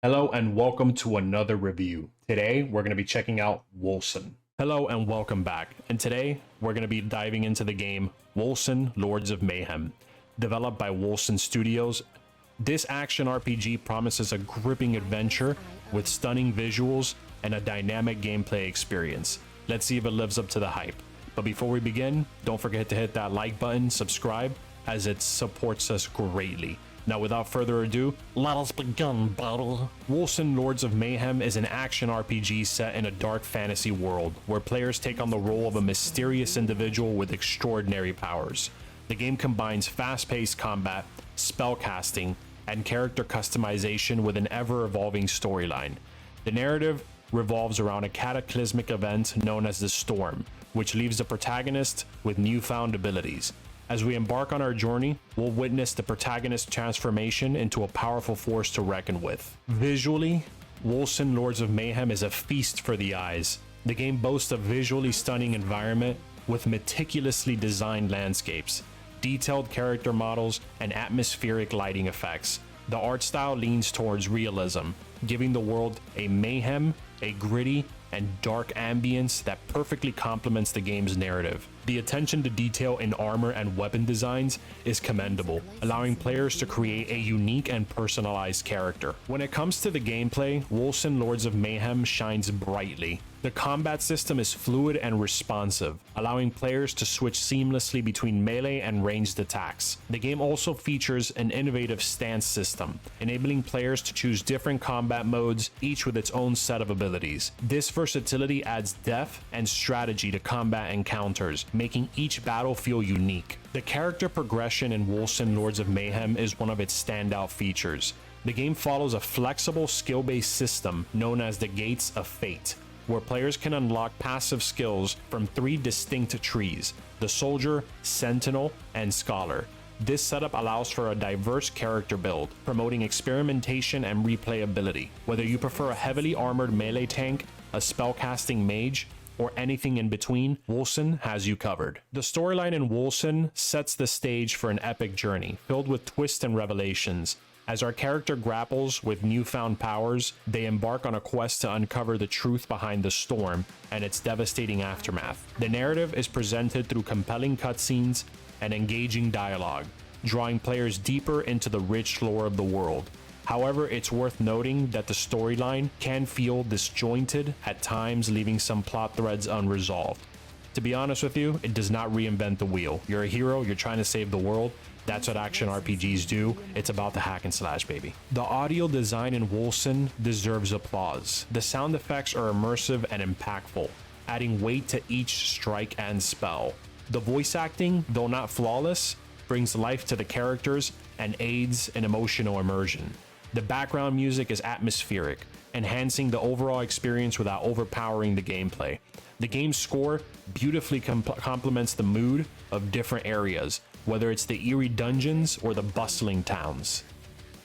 Hello and welcome to another review. Today we're going to be checking out Wolcen. Hello and welcome back. And today we're going to be diving into the game Wolcen Lords of Mayhem, developed by Wolcen Studios. This action RPG promises a gripping adventure with stunning visuals and a dynamic gameplay experience. Let's see if it lives up to the hype. But before we begin, don't forget to hit that like button, subscribe, as it supports us greatly. Now, without further ado, let us begin battle. Wolcen Lords of Mayhem is an action RPG set in a dark fantasy world, where players take on the role of a mysterious individual with extraordinary powers. The game combines fast-paced combat, spellcasting, and character customization with an ever-evolving storyline. The narrative revolves around a cataclysmic event known as the Storm, which leaves the protagonist with newfound abilities. As we embark on our journey, we'll witness the protagonist's transformation into a powerful force to reckon with. Visually, Wolcen Lords of Mayhem is a feast for the eyes. The game boasts a visually stunning environment with meticulously designed landscapes, detailed character models, and atmospheric lighting effects. The art style leans towards realism, giving the world a mayhem, a gritty, and dark ambience that perfectly complements the game's narrative. The attention to detail in armor and weapon designs is commendable, allowing players to create a unique and personalized character. When it comes to the gameplay, Wolcen Lords of Mayhem shines brightly. The combat system is fluid and responsive, allowing players to switch seamlessly between melee and ranged attacks. The game also features an innovative stance system, enabling players to choose different combat modes, each with its own set of abilities. This versatility adds depth and strategy to combat encounters, making each battle feel unique. The character progression in Wolcen Lords of Mayhem is one of its standout features. The game follows a flexible skill-based system known as the Gates of Fate, where players can unlock passive skills from 3 distinct trees: the Soldier, Sentinel, and Scholar. This setup allows for a diverse character build, promoting experimentation and replayability. Whether you prefer a heavily armored melee tank, a spellcasting mage, or anything in between, Wolcen has you covered. The storyline in Wolcen sets the stage for an epic journey, filled with twists and revelations. As our character grapples with newfound powers, they embark on a quest to uncover the truth behind the storm and its devastating aftermath. The narrative is presented through compelling cutscenes and engaging dialogue, drawing players deeper into the rich lore of the world. However, it's worth noting that the storyline can feel disjointed at times, leaving some plot threads unresolved. To be honest with you, it does not reinvent the wheel. You're a hero, you're trying to save the world. That's what action RPGs do. It's about the hack and slash, baby. The audio design in Wolcen deserves applause. The sound effects are immersive and impactful, adding weight to each strike and spell. The voice acting, though not flawless, brings life to the characters and aids in emotional immersion. The background music is atmospheric, enhancing the overall experience without overpowering the gameplay. The game's score beautifully complements the mood of different areas, whether it's the eerie dungeons or the bustling towns.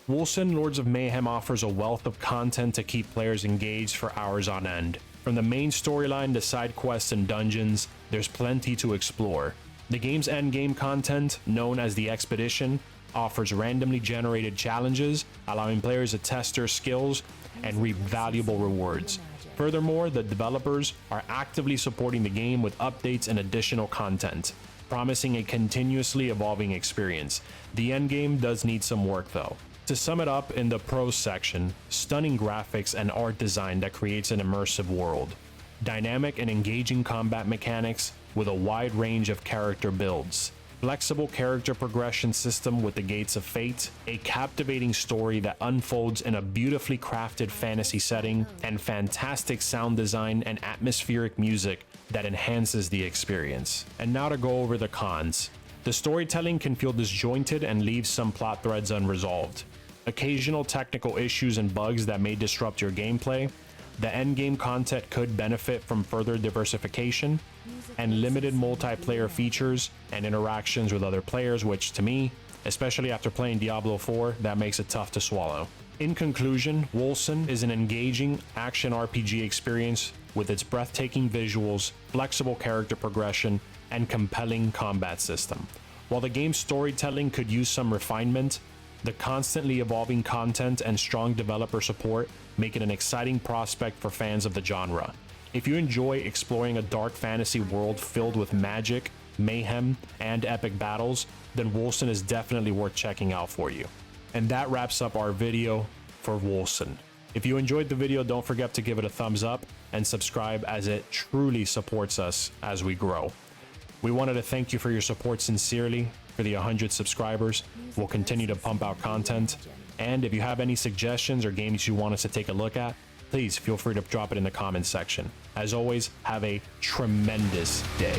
Wolcen Lords of Mayhem offers a wealth of content to keep players engaged for hours on end. From the main storyline to side quests and dungeons, there's plenty to explore. The game's endgame content, known as the Expedition, offers randomly generated challenges, allowing players to test their skills and reap valuable rewards. Furthermore, the developers are actively supporting the game with updates and additional content, promising a continuously evolving experience. The endgame does need some work though. To sum it up in the pros section, stunning graphics and art design that creates an immersive world. Dynamic and engaging combat mechanics with a wide range of character builds. Flexible character progression system with the Gates of Fate, a captivating story that unfolds in a beautifully crafted fantasy setting, and fantastic sound design and atmospheric music that enhances the experience. And now to go over the cons. The storytelling can feel disjointed and leave some plot threads unresolved. Occasional technical issues and bugs that may disrupt your gameplay. The endgame content could benefit from further diversification, and limited multiplayer features and interactions with other players, which to me, especially after playing Diablo 4, that makes it tough to swallow. In conclusion, Wolcen is an engaging action RPG experience with its breathtaking visuals, flexible character progression, and compelling combat system. While the game's storytelling could use some refinement, The constantly evolving content and strong developer support make it an exciting prospect for fans of the genre. If you enjoy exploring a dark fantasy world filled with magic, mayhem, and epic battles, then Wolcen is definitely worth checking out for you. And that wraps up our video for Wolcen. If you enjoyed the video, don't forget to give it a thumbs up and subscribe, as it truly supports us as we grow. We wanted to thank you for your support sincerely. For the 100 subscribers, we'll continue to pump out content. And if you have any suggestions or games you want us to take a look at, please feel free to drop it in the comments section. As always, have a tremendous day.